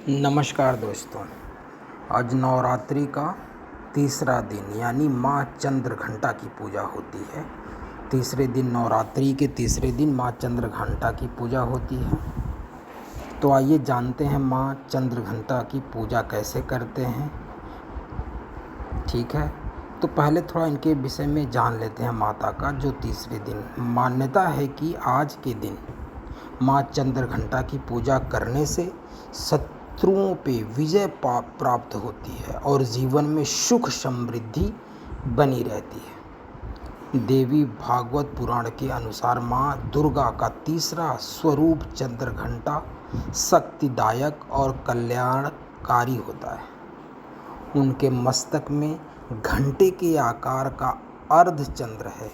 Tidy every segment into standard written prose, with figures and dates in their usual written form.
नमस्कार दोस्तों। आज नवरात्रि का तीसरा दिन यानी माँ चंद्रघंटा की पूजा होती है। तीसरे दिन नवरात्रि के तीसरे दिन माँ चंद्रघंटा की पूजा होती है। तो आइए जानते हैं माँ चंद्रघंटा की पूजा कैसे करते हैं। ठीक है, तो पहले थोड़ा इनके विषय में जान लेते हैं। माता का जो तीसरे दिन मान्यता है कि आज के दिन माँ चंद्रघंटा की पूजा करने से शत्रुओं पे विजय प्राप्त होती है और जीवन में सुख समृद्धि बनी रहती है। देवी भागवत पुराण के अनुसार माँ दुर्गा का तीसरा स्वरूप चंद्रघंटा शक्तिदायक और कल्याणकारी होता है। उनके मस्तक में घंटे के आकार का अर्धचंद्र है,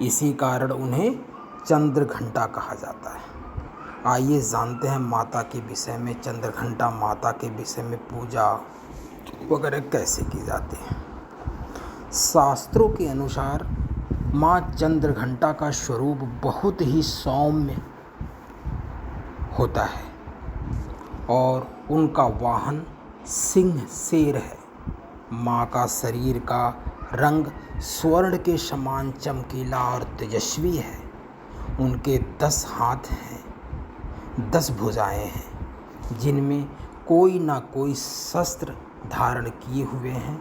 इसी कारण उन्हें चंद्रघंटा कहा जाता है। आइए जानते हैं माता के विषय में, चंद्रघंटा माता के विषय में पूजा वगैरह कैसे की जाती है। शास्त्रों के अनुसार माँ चंद्रघंटा का स्वरूप बहुत ही सौम्य होता है और उनका वाहन सिंह शेर है। माँ का शरीर का रंग स्वर्ण के समान चमकीला और तेजस्वी है। उनके 10 हाथ हैं, 10 भुजाएं हैं, जिनमें कोई ना कोई शस्त्र धारण किए हुए हैं।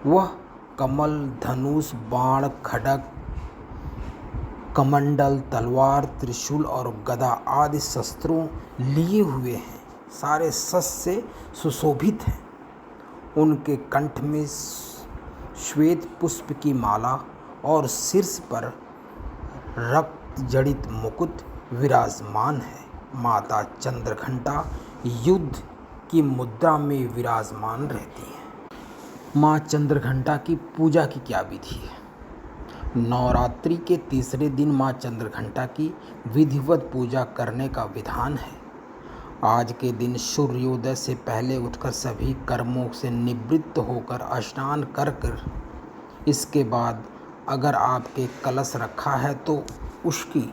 वह कमल, धनुष, बाण, खड्ग, कमंडल, तलवार, त्रिशूल और गदा आदि शस्त्रों लिए हुए हैं। सारे शस्त्र से सुशोभित हैं। उनके कंठ में श्वेत पुष्प की माला और शीर्ष पर रक्त जड़ित मुकुट विराजमान है। माता चंद्रघंटा युद्ध की मुद्रा में विराजमान रहती है। माँ चंद्रघंटा की पूजा की क्या विधि है। नवरात्रि के तीसरे दिन माँ चंद्रघंटा की विधिवत पूजा करने का विधान है। आज के दिन सूर्योदय से पहले उठकर सभी कर्मों से निवृत्त होकर स्नान कर इसके बाद अगर आपके कलश रखा है तो उसकी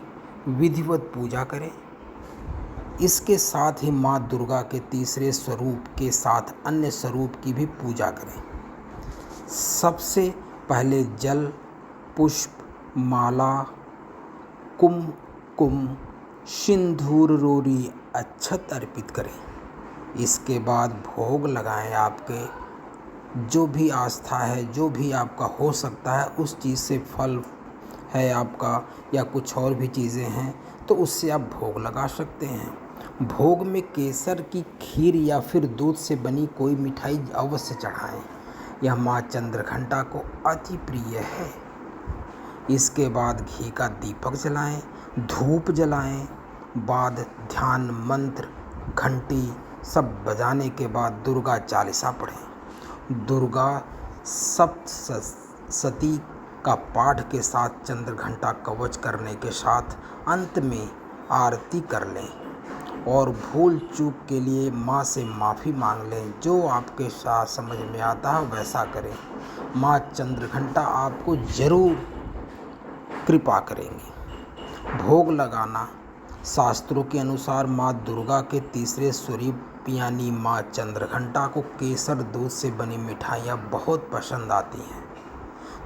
विधिवत पूजा करें। इसके साथ ही माँ दुर्गा के तीसरे स्वरूप के साथ अन्य स्वरूप की भी पूजा करें। सबसे पहले जल, पुष्प, माला, कुमकुम, सिंदूर, रोरी, अक्षत अर्पित करें। इसके बाद भोग लगाएं। आपके जो भी आस्था है, जो भी आपका हो सकता है, उस चीज़ से फल है आपका या कुछ और भी चीज़ें हैं तो उससे आप भोग लगा सकते हैं। भोग में केसर की खीर या फिर दूध से बनी कोई मिठाई अवश्य चढ़ाएं। यह माँ चंद्रघंटा को अति प्रिय है। इसके बाद घी का दीपक जलाएं, धूप जलाएं। बाद ध्यान मंत्र, घंटी सब बजाने के बाद दुर्गा चालीसा पढ़ें। दुर्गा सप्तशती का पाठ के साथ चंद्रघंटा कवच करने के साथ अंत में आरती कर लें और भूल चूक के लिए माँ से माफ़ी मांग लें। जो आपके साथ समझ में आता है वैसा करें। माँ चंद्रघंटा आपको ज़रूर कृपा करेंगी। भोग लगाना। शास्त्रों के अनुसार माँ दुर्गा के तीसरे स्वरूप यानी माँ चंद्रघंटा को केसर दूध से बनी मिठाइयाँ बहुत पसंद आती हैं,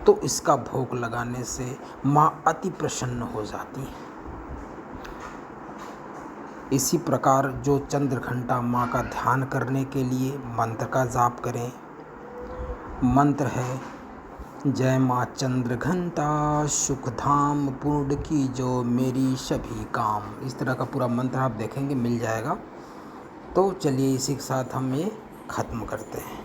तो इसका भोग लगाने से माँ अति प्रसन्न हो जाती है। इसी प्रकार जो चंद्रघंटा माँ का ध्यान करने के लिए मंत्र का जाप करें। मंत्र है, जय माँ चंद्रघंटा सुखधाम पूर्ण की जो मेरी सभी काम। इस तरह का पूरा मंत्र आप देखेंगे मिल जाएगा। तो चलिए इसी के साथ हम ये ख़त्म करते हैं।